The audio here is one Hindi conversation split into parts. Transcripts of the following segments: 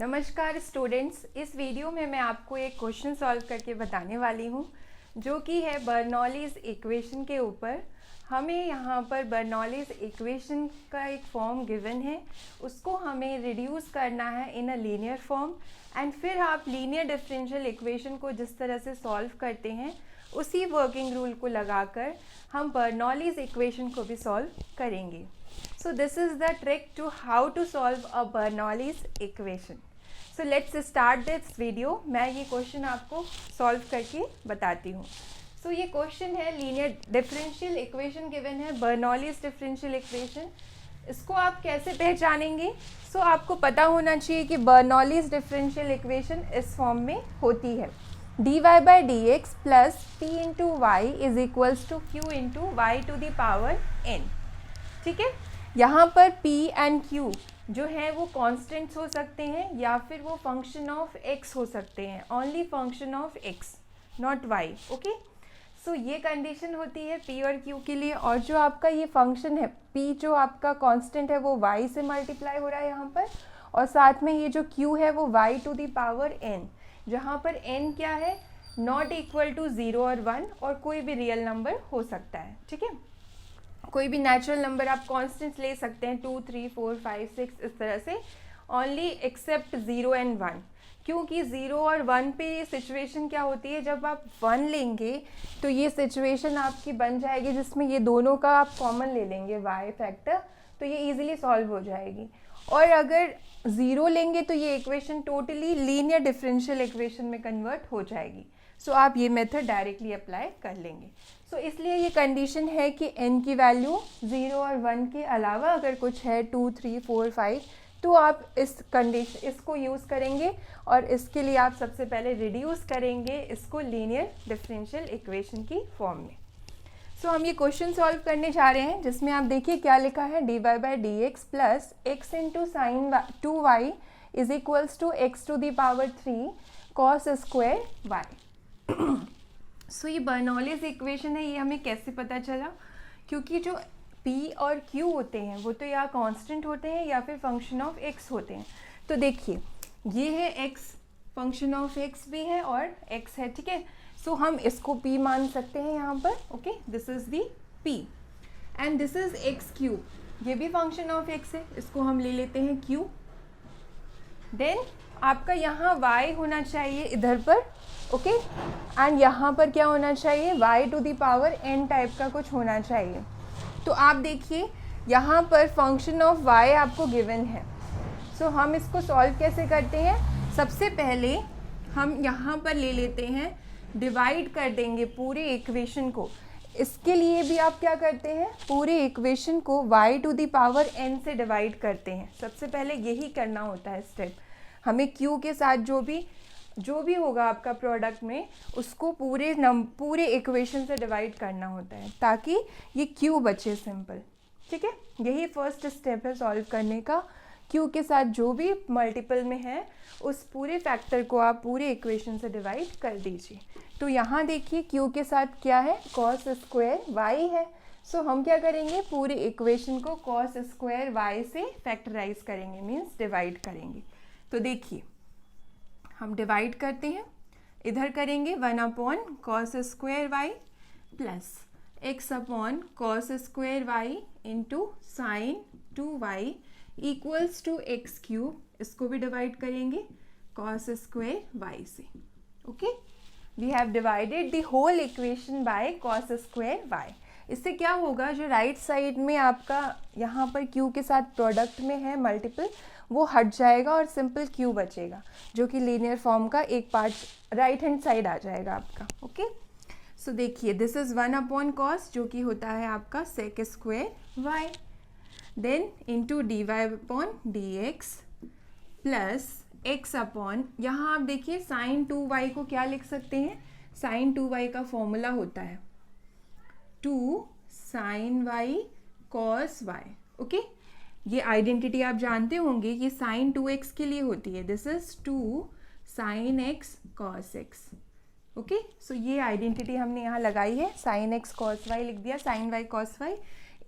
नमस्कार स्टूडेंट्स, इस वीडियो में मैं आपको एक क्वेश्चन सॉल्व करके बताने वाली हूँ जो कि है बर्नौलीज इक्वेशन के ऊपर। हमें यहाँ पर बर्नौलीज इक्वेशन का एक फॉर्म गिवन है, उसको हमें रिड्यूस करना है इन अ लीनियर फॉर्म एंड फिर आप लीनियर डिफरेंशियल इक्वेशन को जिस तरह से सॉल्व करते हैं उसी वर्किंग रूल को लगाकर हम बर्नौलीज इक्वेशन को भी सॉल्व करेंगे। So this is the trick to how to solve a Bernoulli's equation. So let's start this video. मैं ये क्वेश्चन आपको सॉल्व करके बताती हूँ। So ये क्वेश्चन है लीनियर डिफरेंशियल इक्वेशन गिवन है, बर्नौलीज डिफरेंशियल इक्वेशन। इसको आप कैसे पहचानेंगे? So आपको पता होना चाहिए कि बर्नौलीज डिफरेंशियल इक्वेशन इस फॉर्म में होती है dy by dx plus p into y is equals to q into y to the power n। ठीक है, यहाँ पर p एंड q जो है वो कॉन्स्टेंट्स हो सकते हैं या फिर वो फंक्शन ऑफ x हो सकते हैं, only function of x not y। Okay, so ये कंडीशन होती है p और q के लिए। और जो आपका ये फंक्शन है p जो आपका कांस्टेंट है वो y से मल्टीप्लाई हो रहा है यहाँ पर, और साथ में ये जो q है वो y to the power n, जहाँ पर n क्या है, नॉट इक्वल टू 0 और 1 और कोई भी रियल नंबर हो सकता है। ठीक है, कोई भी नेचुरल नंबर आप कॉन्स्टेंट्स ले सकते हैं, 2, 3, 4, 5, 6 इस तरह से, ओनली एक्सेप्ट 0 एंड 1। क्योंकि 0 और 1 पे ये सिचुएशन क्या होती है, जब आप 1 लेंगे तो ये सिचुएशन आपकी बन जाएगी जिसमें ये दोनों का आप कॉमन ले लेंगे y फैक्टर, तो ये इजीली सॉल्व हो जाएगी। और अगर 0 लेंगे तो ये equation totally linear differential equation में कन्वर्ट हो जाएगी। सो आप ये मेथड डायरेक्टली अप्लाई कर लेंगे। सो इसलिए ये कंडीशन है कि n की वैल्यू 0 और 1 के अलावा अगर कुछ है 2, 3, 4, 5, तो आप इसको यूज़ करेंगे और इसके लिए आप सबसे पहले रिड्यूस करेंगे इसको लीनियर डिफरेंशियल इक्वेशन की फॉर्म में। सो हम ये क्वेश्चन सॉल्व करने जा रहे हैं जिसमें आप देखिए क्या लिखा है, dy by dx plus x into sine 2y is equals to x to the power 3 cos square y। So ये बर्नौलीज इक्वेशन है, ये हमें कैसे पता चला? क्योंकि जो p और q होते हैं वो तो या कांस्टेंट होते हैं या फिर फंक्शन ऑफ x होते हैं। तो देखिए ये है x, फंक्शन ऑफ x भी है और x है। ठीक है, सो हम इसको p मान सकते हैं यहाँ पर। Okay, this is the p and this is x cube, ये भी फंक्शन ऑफ x है, इसको हम ले लेते हैं q। देन आपका यहाँ y होना चाहिए इधर पर, ओके, एंड यहाँ पर क्या होना चाहिए, y to the power n type का कुछ होना चाहिए। तो आप देखिए यहाँ पर फंक्शन ऑफ y आपको गिवन है। सो हम इसको सॉल्व कैसे करते हैं, सबसे पहले हम यहाँ पर ले लेते हैं, डिवाइड कर देंगे पूरे इक्वेशन को। इसके लिए भी आप क्या करते हैं, पूरे इक्वेशन को y to the power n से डिवाइड करते हैं। सबसे पहले यही करना होता है स्टेप, हमें q के साथ जो भी होगा आपका प्रोडक्ट में उसको पूरे इक्वेशन से डिवाइड करना होता है ताकि ये q बचे सिंपल। ठीक है, यही फर्स्ट स्टेप है सॉल्व करने का। q के साथ जो भी मल्टीपल में है उस पूरे फैक्टर को आप पूरे इक्वेशन से डिवाइड कर दीजिए। तो यहाँ देखिए q के साथ क्या है, कॉस स्क्वायर y है। सो हम क्या करेंगे, पूरे इक्वेशन को कॉस स्क्वायर y से फैक्टराइज करेंगे, मीन्स डिवाइड करेंगे। तो देखिए हम डिवाइड करते हैं, इधर करेंगे 1 upon cos square Y plus x upon cos square Y into sine 2y equals to x cube, इसको भी डिवाइड करेंगे कॉस स्क्वायर वाई से। Okay, we have divided the whole equation by cos square Y. इससे क्या होगा, जो राइट साइड में आपका यहाँ पर q के साथ प्रोडक्ट में है मल्टीपल, वो हट जाएगा और सिंपल q बचेगा जो कि लीनियर फॉर्म का एक पार्ट राइट हैंड साइड आ जाएगा आपका। ओके, सो देखिए दिस इज 1 अपॉन कॉस जो कि होता है आपका sec square Y, then into D Y upon D X plus X upon, यहाँ आप देखिए साइन 2y को क्या लिख सकते हैं, साइन 2y का फॉर्मूला होता है 2 sine y cos y। Okay, ये आइडेंटिटी आप जानते होंगे, ये साइन 2x के लिए होती है, this is 2 sine x cos x। Okay, so ये आइडेंटिटी हमने यहाँ लगाई है, साइन x कॉस y लिख दिया, साइन y कॉस y।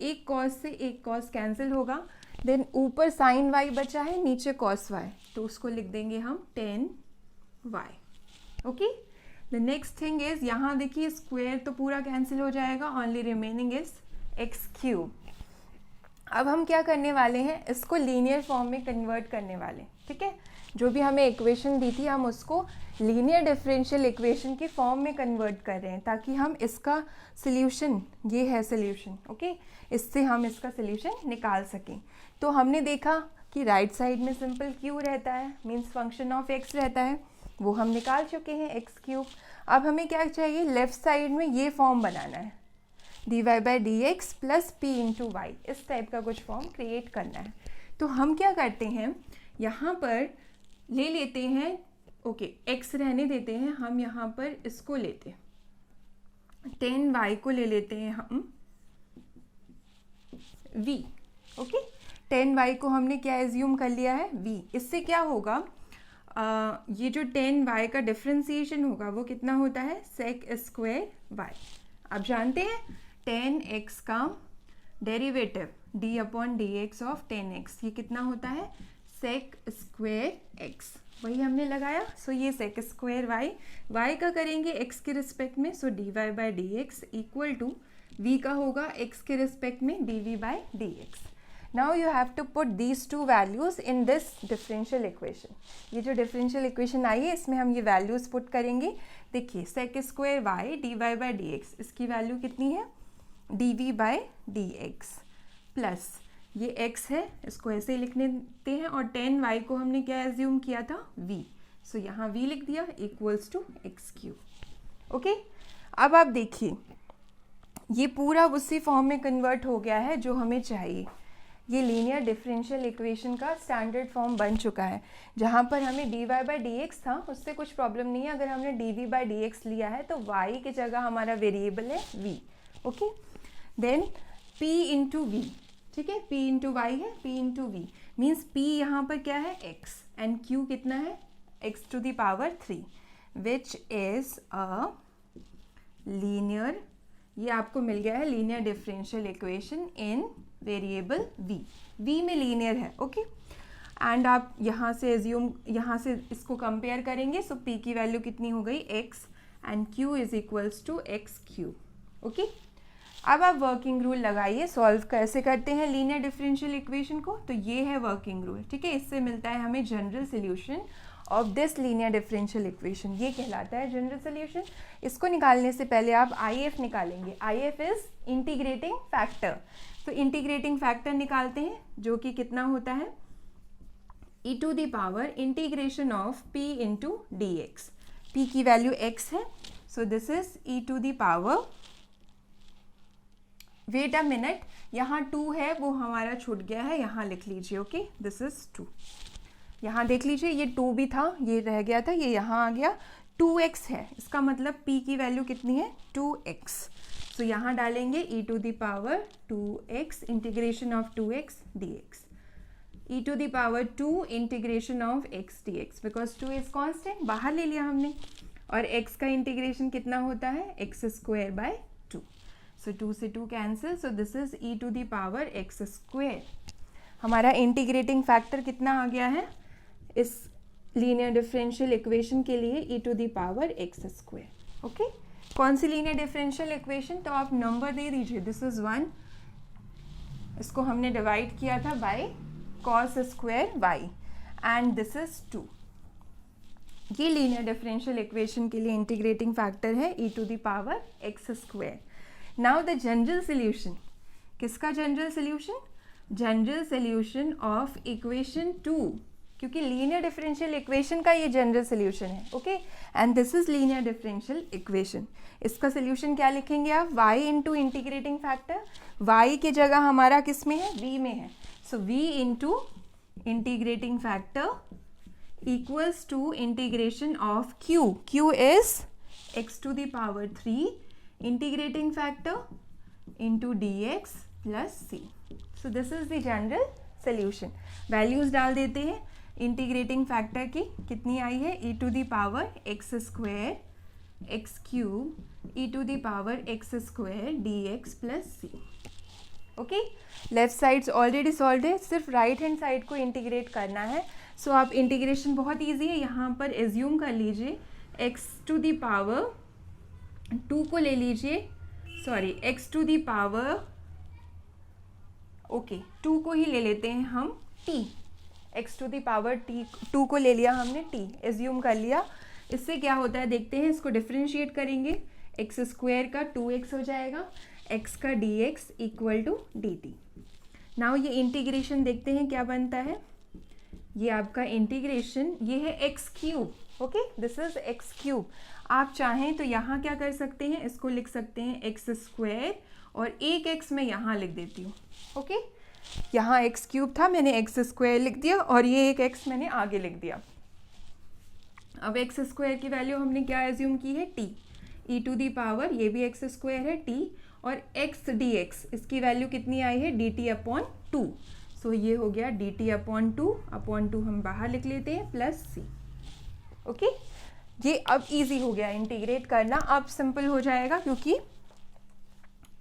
एक कॉस से एक कॉस कैंसिल होगा, देन ऊपर साइन y बचा है, नीचे cos y, तो उसको लिख देंगे हम 10y। Okay, the next thing is, यहाँ देखिए स्क्वायर तो पूरा कैंसिल हो जाएगा, only remaining is x cube. अब हम क्या करने वाले हैं, इसको लीनियर फॉर्म में कन्वर्ट करने वाले, ठीक है। जो भी हमें इक्वेशन दी थी हम उसको लीनियर डिफरेंशियल इक्वेशन की फॉर्म में कन्वर्ट कर रहे हैं, ताकि हम इसका सल्यूशन, ये है सल्यूशन, ओके, इससे हम इसका सल्यूशन निकाल सकें। तो हमने देखा कि राइट साइड में सिंपल क्यू रहता है, मीन्स फंक्शन ऑफ एक्स रहता है, वो हम निकाल चुके हैं एक्स क्यूब। अब हमें क्या चाहिए, लेफ्ट साइड में ये फॉर्म बनाना है, dy by D X plus P into Y, इस टाइप का कुछ फॉर्म क्रिएट करना है। तो हम क्या करते हैं, यहाँ पर ले लेते हैं, ओके, x रहने देते हैं, हम यहाँ पर इसको लेते हैं 10y को ले लेते हैं हम v, ओके, 10y को हमने क्या एज्यूम कर लिया है v। इससे क्या होगा, ये जो 10y का डिफ्रेंसिएशन होगा वो कितना होता है, sec स्क्वायर y। आप जानते हैं 10x का derivative d upon D x of 10x, ये कितना होता है, sec स्क्वायर x, वही हमने लगाया। सो ये sec स्क्वायर y का करेंगे x के रिस्पेक्ट में, सो dy by D X equal to v का होगा x के रिस्पेक्ट में dv by D X. Now you have to put these two values in this differential equation. ये जो डिफरेंशियल इक्वेशन आई है इसमें हम ये वैल्यूज पुट करेंगे। देखिए sec square y dy by D x, इसकी वैल्यू कितनी है, dv by D X, plus ये x है, इसको ऐसे ही लिखने देते हैं, और 10y को हमने क्या एज्यूम किया था, v, सो यहाँ v लिख दिया equals to x cube. Okay, अब आप देखिए ये पूरा उसी फॉर्म में कन्वर्ट हो गया है जो हमें चाहिए। ये लीनियर डिफरेंशियल इक्वेशन का स्टैंडर्ड फॉर्म बन चुका है। जहाँ पर हमें dy बाई डी एक्स था उससे कुछ प्रॉब्लम नहीं है, अगर हमने dv बाई डी एक्स लिया है तो y की जगह हमारा वेरिएबल है v, okay, then p into v, ठीक है, p इंटू वाई है, p into v means p यहाँ पर क्या है, x, एंड q कितना है, x to the power 3, which is a linear, ये आपको मिल गया है linear differential equation in variable v में लीनियर है, ओके। एंड आप यहाँ से एज्यूम, यहाँ से इसको कंपेयर करेंगे, सो p की वैल्यू कितनी हो गई, x, and q is equals to x cube, okay. अब आप वर्किंग रूल लगाइए, सॉल्व कैसे करते हैं लीनियर डिफरेंशियल इक्वेशन को, तो ये है वर्किंग रूल, ठीक है। इससे मिलता है हमें general solution of this linear differential equation, ये कहलाता है जनरल सोल्यूशन। इसको निकालने से पहले आप IF निकालेंगे, IF इज इंटीग्रेटिंग फैक्टर, तो इंटीग्रेटिंग फैक्टर निकालते हैं जो कि कितना होता है, e to the power integration of p into d x, p की वैल्यू x है, so this is e to the power, wait a minute, यहाँ 2 है वो हमारा छूट गया है, यहाँ लिख लीजिए, ओके, दिस इज 2, यहाँ देख लीजिए ये 2 भी था, ये रह गया था, ये यहाँ आ गया, 2x है, इसका मतलब p की वैल्यू कितनी है, 2x, तो यहाँ डालेंगे e to the power 2x integration of 2x dx, e to the power 2 integration of x dx, because 2 is constant, बाहर ले लिया हमने, और x का इंटीग्रेशन कितना होता है, एक्स स्क्वायर बाय 2, सो 2 से 2 cancel, so this is e to the power x square. हमारा इंटीग्रेटिंग फैक्टर कितना आ गया है इस लीनियर डिफरेंशियल इक्वेशन के लिए, e to the power x square, okay. कौन सी लीनियर डिफरेंशियल इक्वेशन, तो आप नंबर दे दीजिए, दिस इज 1, इसको हमने डिवाइड किया था by cos square y, and this is 2। ये लीनियर डिफरेंशियल इक्वेशन के लिए इंटीग्रेटिंग फैक्टर है e to the power x square. Now the general solution, किसका general solution, general solution of equation 2, क्योंकि लीनियर डिफरेंशियल इक्वेशन का ये जनरल सोल्यूशन है, okay, and this is linear differential equation. इसका सोल्यूशन क्या लिखेंगे आप, y into integrating factor, y की जगह हमारा किस में है, v में है, so v into integrating factor equals to integration of q is x to the power 3 integrating factor into dx plus c, so this is the general solution. Values डाल देते हैं, इंटीग्रेटिंग फैक्टर की कितनी आई है, e to the power x square x cube e to the power x square dx plus c, okay, left sides already solve है, सिर्फ राइट हैंड साइड को इंटीग्रेट करना है। सो आप इंटीग्रेशन बहुत ईजी है, यहाँ पर एज्यूम कर लीजिए x टू द पावर 2 को ले लीजिए, sorry x to the power okay 2 को ही ले लेते हैं हम t, x to the power t 2 को ले लिया हमने, t एज्यूम कर लिया। इससे क्या होता है देखते हैं, इसको डिफ्रेंशिएट करेंगे, एक्स स्क्वायर का 2x हो जाएगा, x का dx equal to dt। Now ये इंटीग्रेशन देखते हैं क्या बनता है, ये आपका इंटीग्रेशन ये है x cube, okay this is x cube. आप चाहें तो यहाँ क्या कर सकते हैं, इसको लिख सकते हैं एक्स स्क्वायर और एक एक्स मैं यहाँ लिख देती हूँ, ओके यहाँ एक्स क्यूब था, मैंने एक्स स्क्वायर लिख दिया और ये एक एक्स मैंने आगे लिख दिया। अब एक्स स्क्वायर की वैल्यू हमने क्या एज्यूम की है, t, e to the power ये भी एक्स स्क्वायर है टी, और एक्स डी एक्स इसकी वैल्यू कितनी आई है, डी टी अपॉन 2। सो ये हो गया डी टी अपॉन 2 हम बाहर लिख लेते हैं प्लस सी, ओके ये अब इजी हो गया इंटीग्रेट करना, अब सिंपल हो जाएगा क्योंकि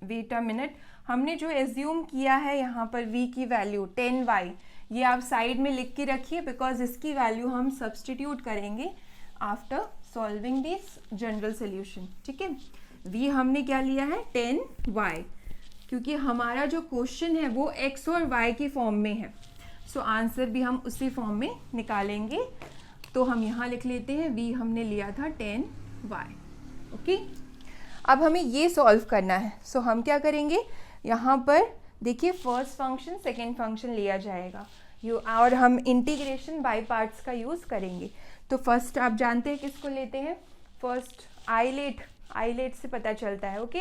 वेट अ मिनट, हमने जो एज्यूम किया है यहाँ पर v की वैल्यू 10y, ये आप साइड में लिख के रखिए बिकॉज इसकी वैल्यू हम सब्सटीट्यूट करेंगे after solving this general solution, ठीक है। v हमने क्या लिया है 10y, क्योंकि हमारा जो क्वेश्चन है वो x और y की फॉर्म में है, सो आंसर भी हम उसी फॉर्म में निकालेंगे। तो हम यहाँ लिख लेते हैं v हमने लिया था 10y, ओके। अब हमें ये सॉल्व करना है, सो हम क्या करेंगे, यहाँ पर देखिए फर्स्ट फंक्शन सेकेंड फंक्शन लिया जाएगा और हम इंटीग्रेशन बाय पार्ट्स का यूज़ करेंगे। तो फर्स्ट आप जानते हैं किसको लेते हैं, फर्स्ट आइलेट से पता चलता है, ओके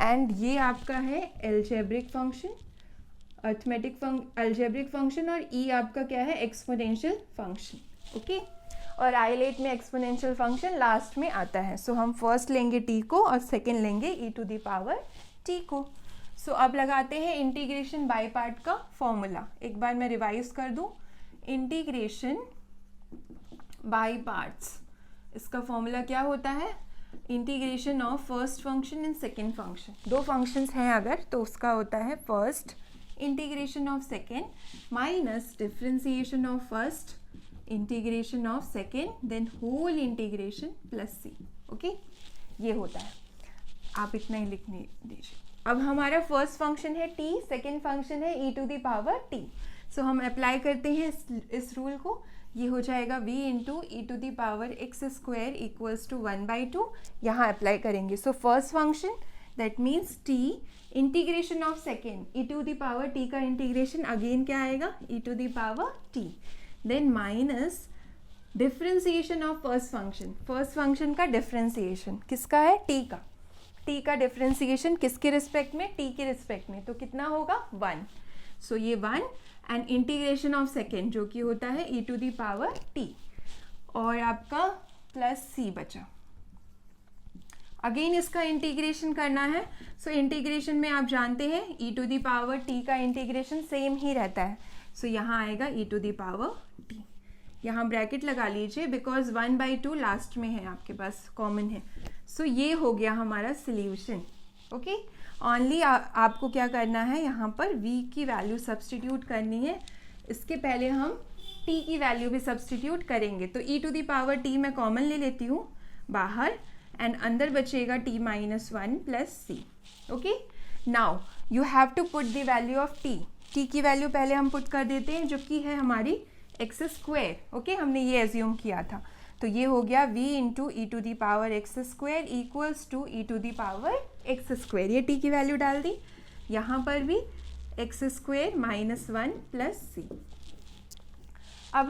एंड ये आपका है algebraic function, arithmetic algebraic function, और ई आपका क्या है एक्सपोनेंशियल फंक्शन, ओके और आइलेट में एक्सपोनेंशियल फंक्शन लास्ट में आता है। सो हम फर्स्ट लेंगे टी को और सेकेंड लेंगे e to the power t को। सो अब लगाते हैं इंटीग्रेशन बाय पार्ट का फॉर्मूला, एक बार मैं रिवाइज कर दूं, इंटीग्रेशन बाय पार्ट्स इसका फॉर्मूला क्या होता है, integration of first function and second function, दो फंक्शंस हैं अगर तो उसका होता है first integration of second minus differentiation of first integration of second then whole integration plus c, okay ये होता है, आप इतना ही लिखने दीजिए। अब हमारा फर्स्ट फंक्शन है t, सेकेंड फंक्शन है e to the power t, so हम अप्लाई करते हैं इस रूल को, ये हो जाएगा v इंटू e to the power x square equals to 1/2, यहाँ अप्लाई करेंगे। So first function that means t integration of second e to the power t का इंटीग्रेशन अगेन क्या आएगा e to the power t, then minus differentiation of first function का डिफरेंशिएशन किसका है, t का डिफरेंशिएशन किसके रिस्पेक्ट में, t के रिस्पेक्ट में, तो कितना होगा 1, सो ये 1 एंड इंटीग्रेशन ऑफ सेकेंड जो कि होता है e to the power t और आपका प्लस c बचा। अगेन इसका इंटीग्रेशन करना है, सो इंटीग्रेशन में आप जानते हैं e to the power t का इंटीग्रेशन सेम ही रहता है, सो यहाँ आएगा e to the power t, यहाँ ब्रैकेट लगा लीजिए बिकॉज 1/2 लास्ट में है आपके पास कॉमन है। सो ये हो गया हमारा सॉल्यूशन, ओके ओनली आपको क्या करना है, यहाँ पर v की वैल्यू सब्सटीट्यूट करनी है, इसके पहले हम t की वैल्यू भी सब्सटीट्यूट करेंगे। तो e to the power t मैं कॉमन ले लेती हूँ बाहर एंड अंदर बचेगा t minus 1 plus c, okay now you have to put the value of t की वैल्यू पहले हम पुट कर देते हैं जो कि है हमारी एक्स स्क्वायर, ओके हमने ये एज्यूम किया था, तो ये हो गया v इंटू e to the power x square equals to e to the power x square, ये t की वैल्यू डाल दी, यहाँ पर भी x square minus 1 plus c. अब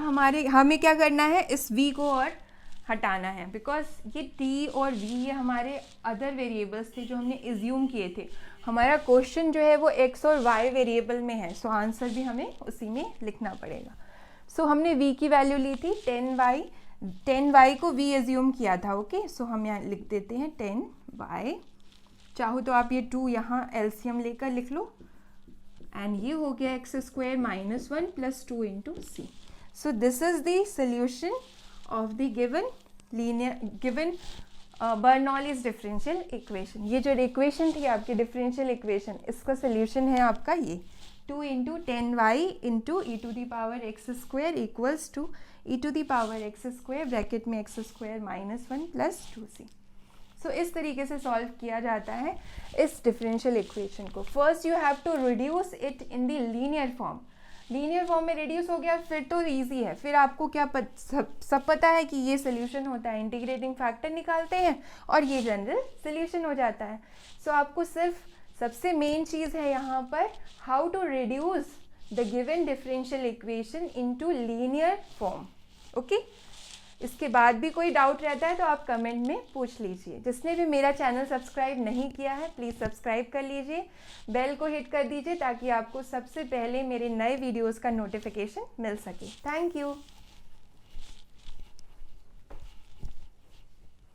हमें क्या करना है, इस v को और हटाना है बिकॉज ये t और v ये हमारे अदर वेरिएबल्स थे जो हमने एज्यूम किए थे, हमारा क्वेश्चन जो है वो x और y वेरिएबल में है, सो आंसर भी हमें उसी में लिखना पड़ेगा। सो हमने v की वैल्यू ली थी 10y को v एज्यूम किया था, ओके सो हम यहाँ लिख देते हैं 10y, चाहो तो आप ये 2 यहाँ एलसीएम लेकर लिख लो एंड ये हो गया x square minus 1 plus 2 into c. So this is the solution of the given Bernoulli's differential equation. ये जो इक्वेशन थी आपकी डिफरेंशियल इक्वेशन, इसका सोल्यूशन है आपका ये 2 × 10y × e⁻x² equals to e⁻x² bracket में x² - 1 + 2c। सो इस तरीके से सॉल्व किया जाता है इस डिफरेंशियल इक्वेशन को। First you have to reduce it in the linear form. Linear form में रिड्यूस हो गया फिर तो इजी है, फिर आपको क्या सब पता है कि ये सोल्यूशन होता है, इंटीग्रेटिंग फैक्टर निकालते हैं और ये जनरल सोल्यूशन हो जाता है। सो आपको सिर्फ सबसे मेन चीज़ है यहाँ पर how to reduce the given differential equation into linear form. Okay, इसके बाद भी कोई डाउट रहता है तो आप कमेंट में पूछ लीजिए। जिसने भी मेरा चैनल सब्सक्राइब नहीं किया है प्लीज़ सब्सक्राइब कर लीजिए, बेल को हिट कर दीजिए ताकि आपको सबसे पहले मेरे नए वीडियोस का नोटिफिकेशन मिल सके। Thank you.